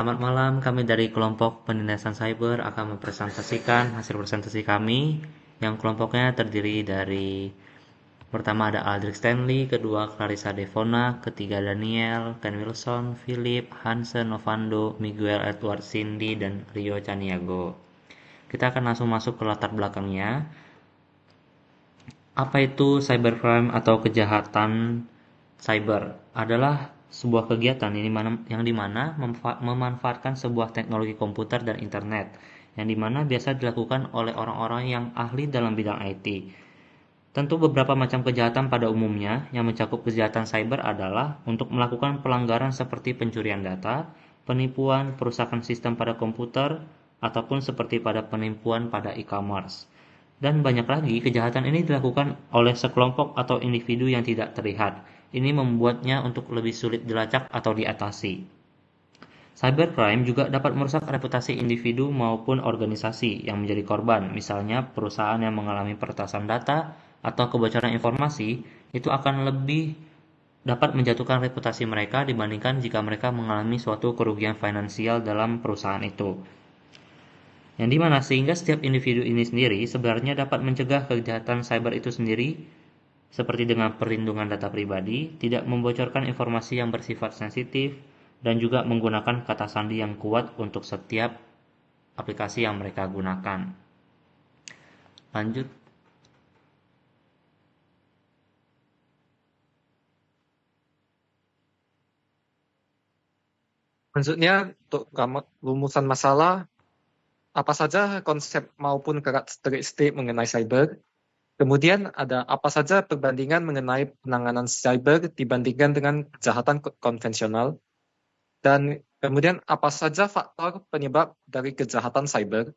Selamat malam, kami dari kelompok penindasan cyber akan mempresentasikan hasil presentasi kami yang kelompoknya terdiri dari pertama ada Aldrich Stanley, kedua Clarissa Devona, ketiga Daniel, Ken Wilson, Philip, Hansen Novando, Miguel Edward Cindy, dan Rio Caniago. Kita akan langsung masuk ke latar belakangnya. Apa itu cybercrime atau kejahatan cyber? Adalah sebuah kegiatan yang dimana memanfaatkan sebuah teknologi komputer dan internet, yang dimana biasa dilakukan oleh orang-orang yang ahli dalam bidang IT. Tentu beberapa macam kejahatan pada umumnya yang mencakup kejahatan cyber adalah untuk melakukan pelanggaran seperti pencurian data, penipuan, perusakan sistem pada komputer, ataupun seperti pada penipuan pada e-commerce. Dan banyak lagi, kejahatan ini dilakukan oleh sekelompok atau individu yang tidak terlihat. Ini membuatnya untuk lebih sulit dilacak atau diatasi. Cybercrime juga dapat merusak reputasi individu maupun organisasi yang menjadi korban. Misalnya, perusahaan yang mengalami peretasan data atau kebocoran informasi itu akan lebih dapat menjatuhkan reputasi mereka dibandingkan jika mereka mengalami suatu kerugian finansial dalam perusahaan itu. Yang dimana sehingga setiap individu ini sendiri sebenarnya dapat mencegah kejahatan cyber itu sendiri, seperti dengan perlindungan data pribadi, tidak membocorkan informasi yang bersifat sensitif, dan juga menggunakan kata sandi yang kuat untuk setiap aplikasi yang mereka gunakan. Lanjut. Maksudnya, untuk rumusan masalah, apa saja konsep maupun karakteristik mengenai cyber. Kemudian ada apa saja perbandingan mengenai penanganan cyber dibandingkan dengan kejahatan konvensional. Dan kemudian apa saja faktor penyebab dari kejahatan cyber.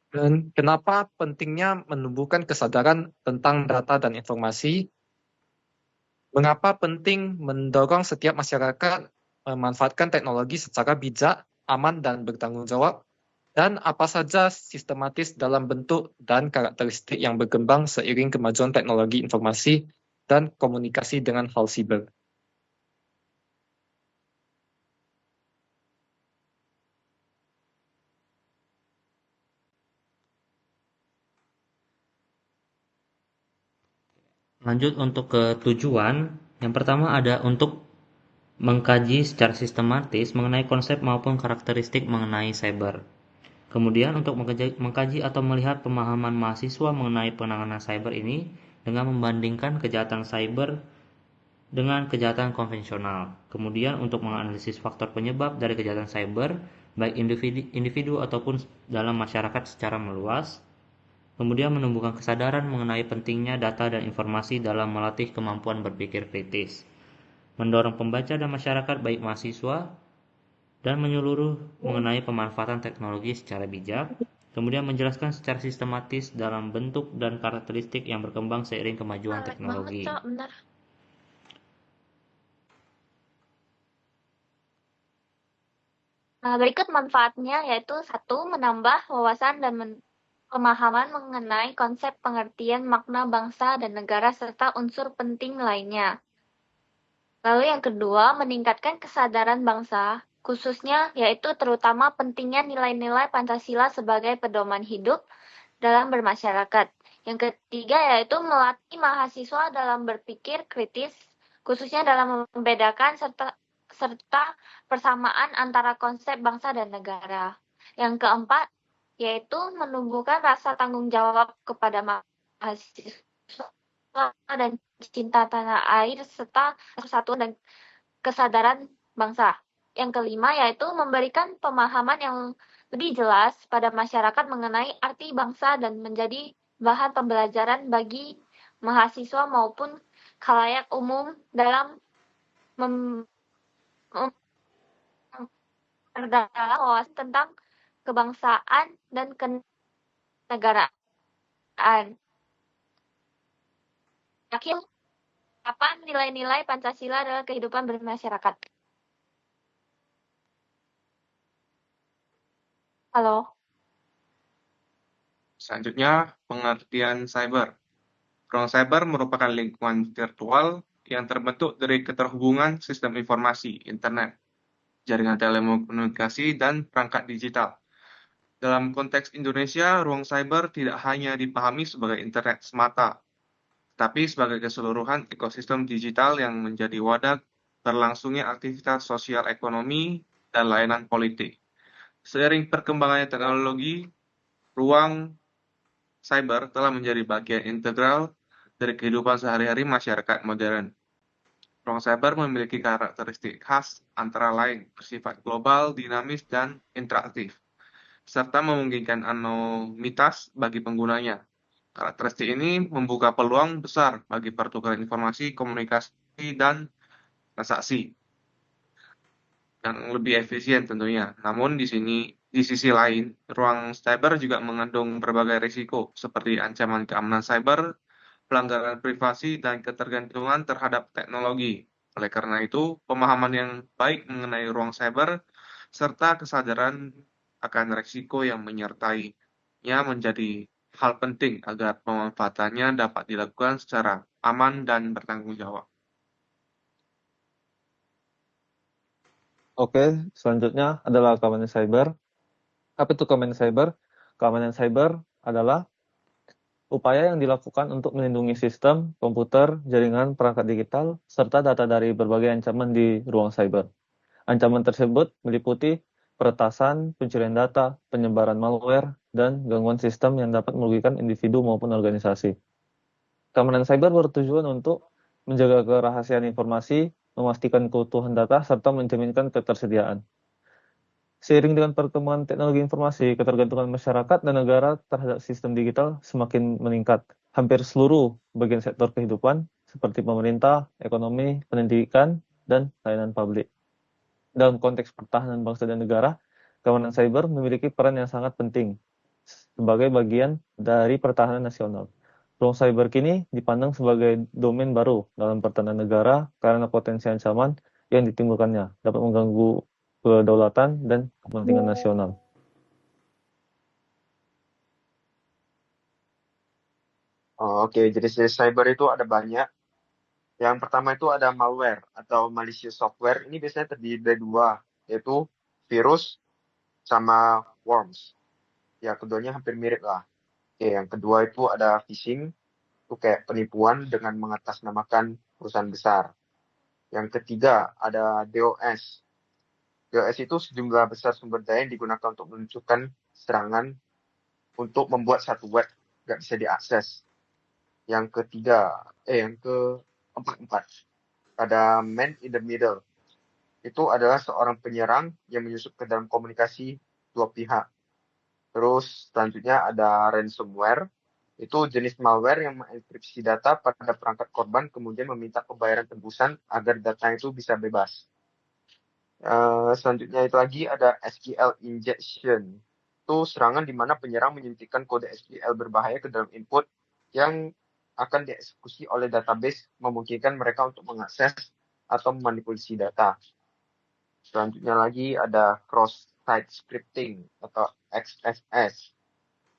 Dan kenapa pentingnya menumbuhkan kesadaran tentang data dan informasi. Mengapa penting mendorong setiap masyarakat memanfaatkan teknologi secara bijak, aman, dan bertanggung jawab. Dan apa saja sistematis dalam bentuk dan karakteristik yang berkembang seiring kemajuan teknologi informasi dan komunikasi dengan hal siber. Lanjut untuk ke tujuan. Yang pertama ada untuk mengkaji secara sistematis mengenai konsep maupun karakteristik mengenai cyber. Kemudian untuk mengkaji atau melihat pemahaman mahasiswa mengenai penanganan cyber ini dengan membandingkan kejahatan cyber dengan kejahatan konvensional. Kemudian untuk menganalisis faktor penyebab dari kejahatan cyber, baik individu ataupun dalam masyarakat secara meluas. Kemudian menumbuhkan kesadaran mengenai pentingnya data dan informasi dalam melatih kemampuan berpikir kritis. Mendorong pembaca dan masyarakat baik mahasiswa dan menyeluruh mengenai pemanfaatan teknologi secara bijak, kemudian menjelaskan secara sistematis dalam bentuk dan karakteristik yang berkembang seiring kemajuan teknologi. Berikut manfaatnya yaitu 1. Menambah wawasan dan pemahaman mengenai konsep pengertian makna bangsa dan negara serta unsur penting lainnya. Lalu yang kedua, meningkatkan kesadaran bangsa, khususnya yaitu terutama pentingnya nilai-nilai Pancasila sebagai pedoman hidup dalam bermasyarakat. Yang ketiga yaitu melatih mahasiswa dalam berpikir kritis, khususnya dalam membedakan serta persamaan antara konsep bangsa dan negara. Yang keempat yaitu menumbuhkan rasa tanggung jawab kepada mahasiswa dan cinta tanah air serta persatuan dan kesadaran bangsa. Yang kelima yaitu memberikan pemahaman yang lebih jelas pada masyarakat mengenai arti bangsa dan menjadi bahan pembelajaran bagi mahasiswa maupun khalayak umum dalam memperdalam wawasan tentang kebangsaan dan kenegaraan. Akhir, apa nilai-nilai Pancasila dalam kehidupan bermasyarakat? Halo. Selanjutnya, pengertian cyber. Ruang cyber merupakan lingkungan virtual yang terbentuk dari keterhubungan sistem informasi, internet, jaringan telekomunikasi, dan perangkat digital. Dalam konteks Indonesia, ruang cyber tidak hanya dipahami sebagai internet semata, tapi sebagai keseluruhan ekosistem digital yang menjadi wadah berlangsungnya aktivitas sosial ekonomi dan layanan politik. Seiring perkembangannya teknologi, ruang cyber telah menjadi bagian integral dari kehidupan sehari-hari masyarakat modern. Ruang cyber memiliki karakteristik khas antara lain bersifat global, dinamis, dan interaktif, serta memungkinkan anonimitas bagi penggunanya. Karakteristik ini membuka peluang besar bagi pertukaran informasi, komunikasi, dan transaksi yang lebih efisien tentunya. Namun di sisi lain, ruang cyber juga mengandung berbagai risiko seperti ancaman keamanan cyber, pelanggaran privasi, dan ketergantungan terhadap teknologi. Oleh karena itu, pemahaman yang baik mengenai ruang cyber serta kesadaran akan risiko yang menyertainya menjadi hal penting agar pemanfaatannya dapat dilakukan secara aman dan bertanggung jawab. Oke, selanjutnya adalah keamanan cyber. Apa itu keamanan cyber? Keamanan cyber adalah upaya yang dilakukan untuk melindungi sistem, komputer, jaringan, perangkat digital, serta data dari berbagai ancaman di ruang cyber. Ancaman tersebut meliputi peretasan, pencurian data, penyebaran malware, dan gangguan sistem yang dapat merugikan individu maupun organisasi. Keamanan cyber bertujuan untuk menjaga kerahasiaan informasi, memastikan keutuhan data, serta menjaminkan ketersediaan. Seiring dengan perkembangan teknologi informasi, ketergantungan masyarakat dan negara terhadap sistem digital semakin meningkat. Hampir seluruh bagian sektor kehidupan, seperti pemerintah, ekonomi, pendidikan, dan layanan publik. Dalam konteks pertahanan bangsa dan negara, keamanan cyber memiliki peran yang sangat penting sebagai bagian dari pertahanan nasional. Ruang cyber kini dipandang sebagai domain baru dalam pertahanan negara karena potensi ancaman yang ditimbulkannya dapat mengganggu kedaulatan dan kepentingan nasional. Oke, jenis-jenis cyber itu ada banyak. Yang pertama itu ada malware atau malicious software. Ini biasanya terdiri dari dua, yaitu virus sama worms. Ya, keduanya hampir mirip lah. Oke, yang kedua itu ada phishing, itu kayak penipuan dengan mengatasnamakan perusahaan besar. Yang ketiga ada DOS. DOS itu sejumlah besar sumber daya yang digunakan untuk meluncurkan serangan untuk membuat satu web nggak bisa diakses. Yang keempat ada man in the middle. Itu adalah seorang penyerang yang menyusup ke dalam komunikasi dua pihak. Terus selanjutnya ada ransomware. Itu jenis malware yang mengenkripsi data pada perangkat korban kemudian meminta pembayaran tebusan agar data itu bisa bebas. Selanjutnya itu lagi ada SQL injection. Itu serangan di mana penyerang menyuntikkan kode SQL berbahaya ke dalam input yang akan dieksekusi oleh database, memungkinkan mereka untuk mengakses atau memanipulasi data. Selanjutnya lagi ada cross-site scripting atau XSS.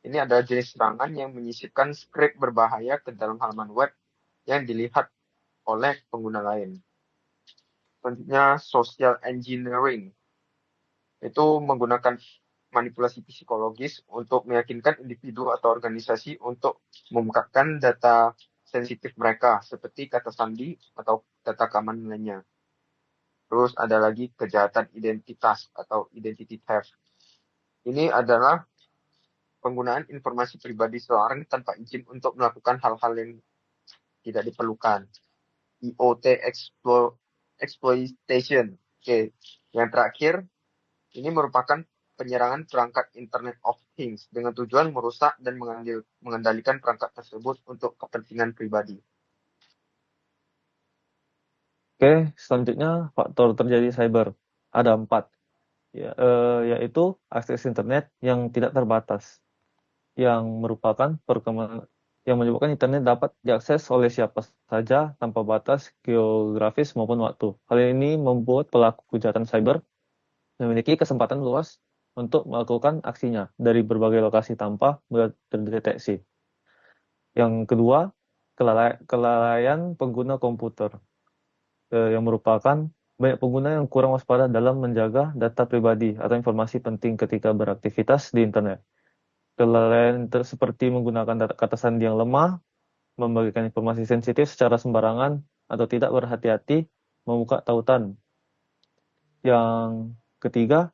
Ini adalah jenis serangan yang menyisipkan skrip berbahaya ke dalam halaman web yang dilihat oleh pengguna lain. Selanjutnya social engineering. Itu menggunakan manipulasi psikologis untuk meyakinkan individu atau organisasi untuk mengungkapkan data sensitif mereka seperti kata sandi atau data keamanan lainnya. Terus ada lagi kejahatan identitas atau identity theft. Ini adalah penggunaan informasi pribadi seseorang tanpa izin untuk melakukan hal-hal yang tidak diperlukan. IoT exploitation. Oke, yang terakhir ini merupakan penyerangan perangkat Internet of Things dengan tujuan merusak dan mengendalikan perangkat tersebut untuk kepentingan pribadi. Oke, selanjutnya faktor terjadi cyber. Ada 4, yaitu akses internet yang tidak terbatas, yang menyebabkan internet dapat diakses oleh siapa saja tanpa batas geografis maupun waktu. Hal ini membuat pelaku kejahatan cyber memiliki kesempatan luas untuk melakukan aksinya dari berbagai lokasi tanpa terdeteksi. Yang kedua, kelalaian pengguna komputer, yang merupakan Banyak pengguna yang kurang waspada dalam menjaga data pribadi atau informasi penting ketika beraktivitas di internet. Kelalaian seperti menggunakan kata sandi yang lemah, membagikan informasi sensitif secara sembarangan, atau tidak berhati-hati membuka tautan. Yang ketiga,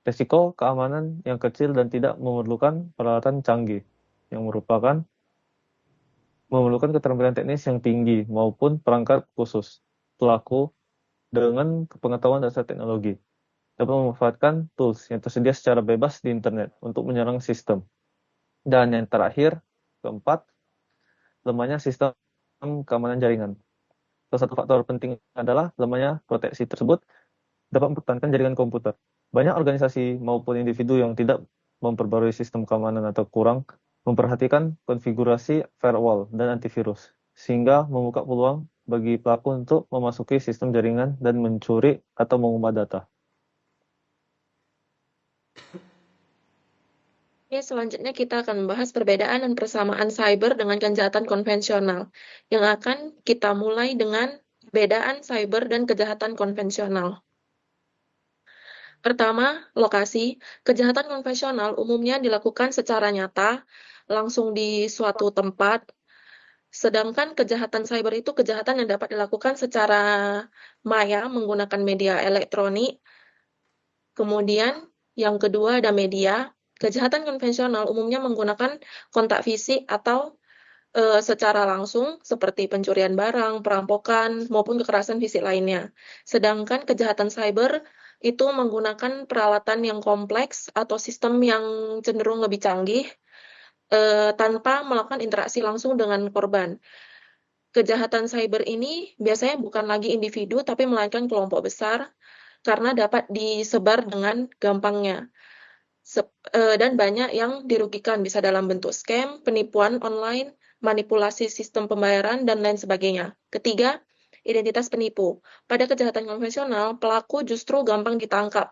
resiko keamanan yang kecil dan tidak memerlukan peralatan canggih, yang memerlukan keterampilan teknis yang tinggi maupun perangkat khusus. Pelaku dengan pengetahuan dasar teknologi dapat memanfaatkan tools yang tersedia secara bebas di internet untuk menyerang sistem. Dan yang terakhir, keempat, lemahnya sistem keamanan jaringan. Salah satu faktor penting adalah lemahnya proteksi tersebut dapat mempertahankan jaringan komputer. Banyak organisasi maupun individu yang tidak memperbarui sistem keamanan atau kurang memperhatikan konfigurasi firewall dan antivirus, sehingga membuka peluang bagi pelaku untuk memasuki sistem jaringan dan mencuri atau mengubah data. Oke, selanjutnya kita akan membahas perbedaan dan persamaan cyber dengan kejahatan konvensional, yang akan kita mulai dengan perbedaan cyber dan kejahatan konvensional. Pertama, lokasi. Kejahatan konvensional umumnya dilakukan secara nyata, langsung di suatu tempat, sedangkan kejahatan cyber itu kejahatan yang dapat dilakukan secara maya menggunakan media elektronik. Kemudian yang kedua ada media. Kejahatan konvensional umumnya menggunakan kontak fisik atau secara langsung seperti pencurian barang, perampokan, maupun kekerasan fisik lainnya. Sedangkan kejahatan cyber itu menggunakan peralatan yang kompleks atau sistem yang cenderung lebih canggih tanpa melakukan interaksi langsung dengan korban. Kejahatan cyber ini biasanya bukan lagi individu tapi melainkan kelompok besar karena dapat disebar dengan gampangnya. Dan banyak yang dirugikan, bisa dalam bentuk scam, penipuan online, manipulasi sistem pembayaran, dan lain sebagainya. Ketiga, identitas penipu. Pada kejahatan konvensional, pelaku justru gampang ditangkap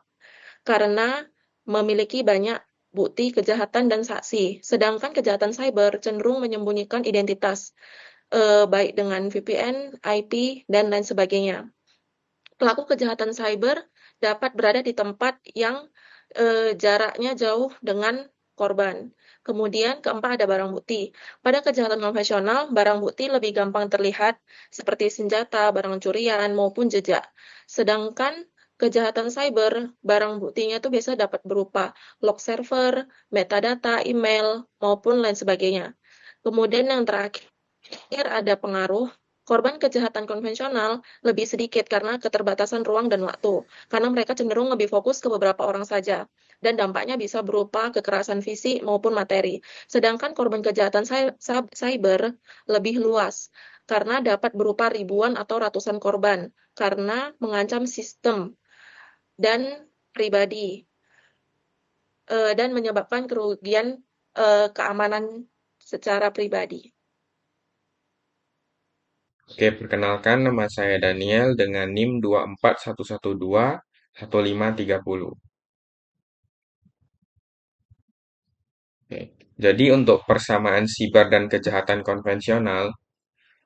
karena memiliki banyak bukti kejahatan dan saksi. Sedangkan kejahatan cyber cenderung menyembunyikan identitas, baik dengan VPN, IP, dan lain sebagainya. Pelaku kejahatan cyber dapat berada di tempat yang jaraknya jauh dengan korban. Kemudian keempat ada barang bukti. Pada kejahatan konvensional, barang bukti lebih gampang terlihat seperti senjata, barang curian, maupun jejak. Sedangkan kejahatan cyber, barang buktinya itu biasa dapat berupa log server, metadata, email, maupun lain sebagainya. Kemudian yang terakhir ada pengaruh. Korban kejahatan konvensional lebih sedikit karena keterbatasan ruang dan waktu, karena mereka cenderung lebih fokus ke beberapa orang saja, dan dampaknya bisa berupa kekerasan fisik maupun materi. Sedangkan korban kejahatan cyber lebih luas, karena dapat berupa ribuan atau ratusan korban, karena mengancam sistem dan pribadi, dan menyebabkan kerugian keamanan secara pribadi. Oke, perkenalkan nama saya Daniel dengan NIM 241121530. Oke. Jadi untuk persamaan siber dan kejahatan konvensional,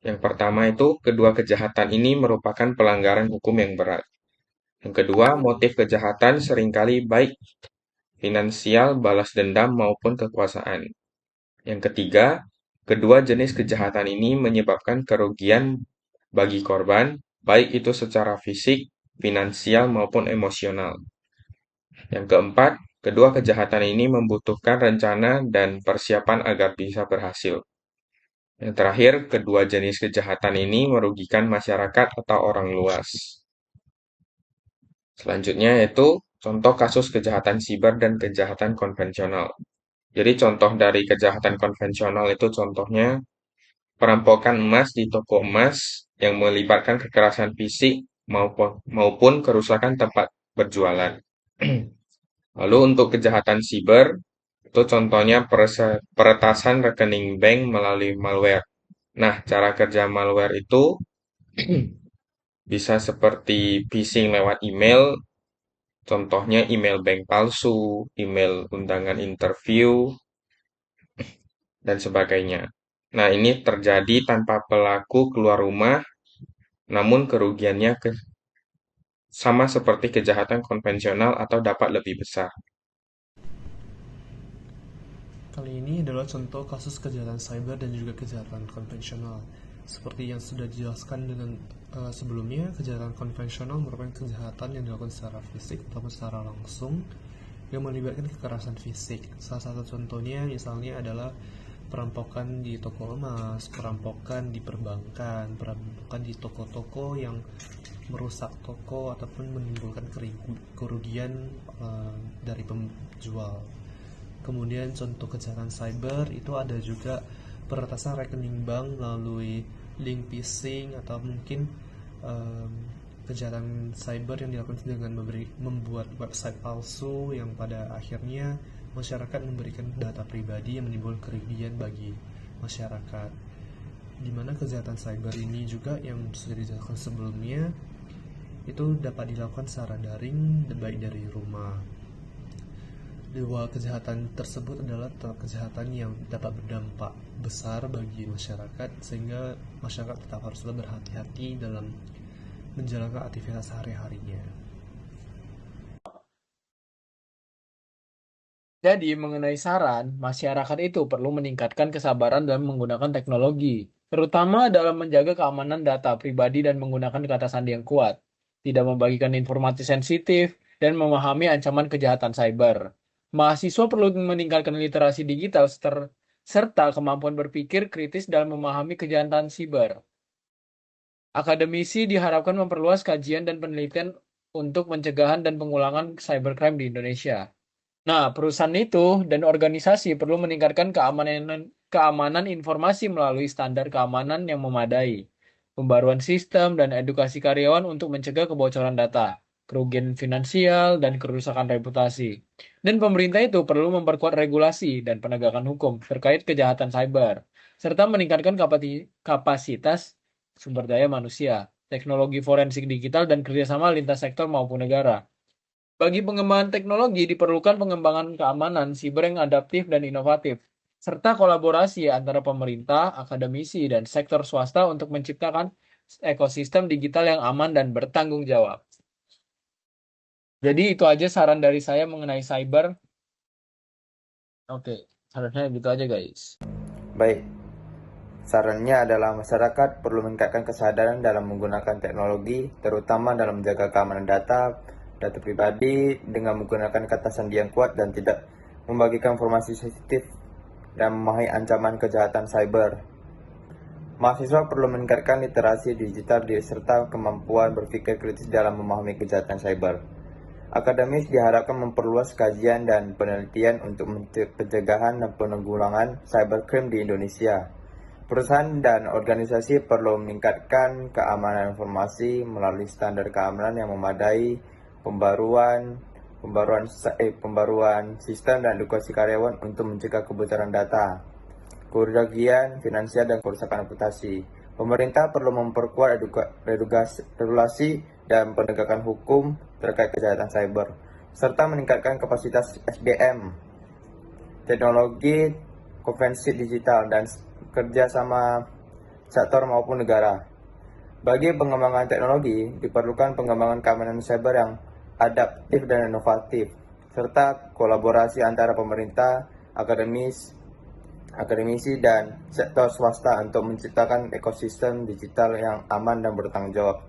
yang pertama itu kedua kejahatan ini merupakan pelanggaran hukum yang berat. Yang kedua, motif kejahatan seringkali baik finansial, balas dendam maupun kekuasaan. Yang ketiga, kedua jenis kejahatan ini menyebabkan kerugian bagi korban, baik itu secara fisik, finansial, maupun emosional. Yang keempat, kedua kejahatan ini membutuhkan rencana dan persiapan agar bisa berhasil. Yang terakhir, kedua jenis kejahatan ini merugikan masyarakat atau orang luas. Selanjutnya yaitu contoh kasus kejahatan siber dan kejahatan konvensional. Jadi contoh dari kejahatan konvensional itu contohnya perampokan emas di toko emas yang melibatkan kekerasan fisik maupun kerusakan tempat berjualan. Lalu untuk kejahatan siber, itu contohnya peretasan rekening bank melalui malware. Nah, cara kerja malware itu bisa seperti phishing lewat email, contohnya email bank palsu, email undangan interview, dan sebagainya. Nah, ini terjadi tanpa pelaku keluar rumah, namun kerugiannya sama seperti kejahatan konvensional atau dapat lebih besar. Kali ini adalah contoh kasus kejahatan cyber dan juga kejahatan konvensional. Seperti yang sudah dijelaskan dengan sebelumnya, kejahatan konvensional merupakan kejahatan yang dilakukan secara fisik ataupun secara langsung yang melibatkan kekerasan fisik. Salah satu contohnya misalnya adalah perampokan di toko emas, perampokan di perbankan, perampokan di toko-toko yang merusak toko ataupun menimbulkan kerugian dari penjual. Kemudian contoh kejahatan cyber itu ada juga peretasan rekening bank melalui link phishing atau mungkin kejahatan cyber yang dilakukan dengan membuat website palsu yang pada akhirnya masyarakat memberikan data pribadi yang menimbulkan kerugian bagi masyarakat. Di mana kejahatan cyber ini juga yang sudah dijelaskan sebelumnya itu dapat dilakukan secara daring baik dari rumah. Dua kejahatan tersebut adalah kejahatan yang dapat berdampak besar bagi masyarakat sehingga masyarakat tetap haruslah berhati-hati dalam menjalankan aktivitas sehari-harinya. Jadi, mengenai saran, masyarakat itu perlu meningkatkan kesabaran dalam menggunakan teknologi, terutama dalam menjaga keamanan data pribadi dan menggunakan kata sandi yang kuat, tidak membagikan informasi sensitif, dan memahami ancaman kejahatan cyber. Mahasiswa perlu meningkatkan literasi digital serta kemampuan berpikir kritis dalam memahami kejahatan siber. Akademisi diharapkan memperluas kajian dan penelitian untuk pencegahan dan pengulangan cybercrime di Indonesia. Nah, perusahaan itu dan organisasi perlu meningkatkan keamanan informasi melalui standar keamanan yang memadai, pembaruan sistem, dan edukasi karyawan untuk mencegah kebocoran data, kerugian finansial, dan kerusakan reputasi. Dan pemerintah itu perlu memperkuat regulasi dan penegakan hukum terkait kejahatan cyber, serta meningkatkan kapasitas sumber daya manusia, teknologi forensik digital, dan kerjasama lintas sektor maupun negara. Bagi pengembangan teknologi diperlukan pengembangan keamanan siber yang adaptif dan inovatif, serta kolaborasi antara pemerintah, akademisi, dan sektor swasta untuk menciptakan ekosistem digital yang aman dan bertanggung jawab. Jadi itu aja saran dari saya mengenai cyber. Oke, sarannya gitu aja guys. Baik, sarannya adalah masyarakat perlu meningkatkan kesadaran dalam menggunakan teknologi, terutama dalam menjaga keamanan data pribadi dengan menggunakan kata sandi yang kuat dan tidak membagikan informasi sensitif dan memahami ancaman kejahatan cyber. Mahasiswa perlu meningkatkan literasi digital serta kemampuan berpikir kritis dalam memahami kejahatan cyber. Akademis diharapkan memperluas kajian dan penelitian untuk pencegahan dan penanggulangan cybercrime di Indonesia. Perusahaan dan organisasi perlu meningkatkan keamanan informasi melalui standar keamanan yang memadai, pembaruan sistem dan edukasi karyawan untuk mencegah kebocoran data, kerugian finansial, dan kerusakan reputasi. Pemerintah perlu memperkuat regulasi dan penegakan hukum terkait kejahatan cyber, serta meningkatkan kapasitas SDM, teknologi, konvensi digital, dan kerjasama sektor maupun negara. Bagi pengembangan teknologi, diperlukan pengembangan keamanan cyber yang adaptif dan inovatif, serta kolaborasi antara pemerintah, akademisi, dan sektor swasta untuk menciptakan ekosistem digital yang aman dan bertanggung jawab.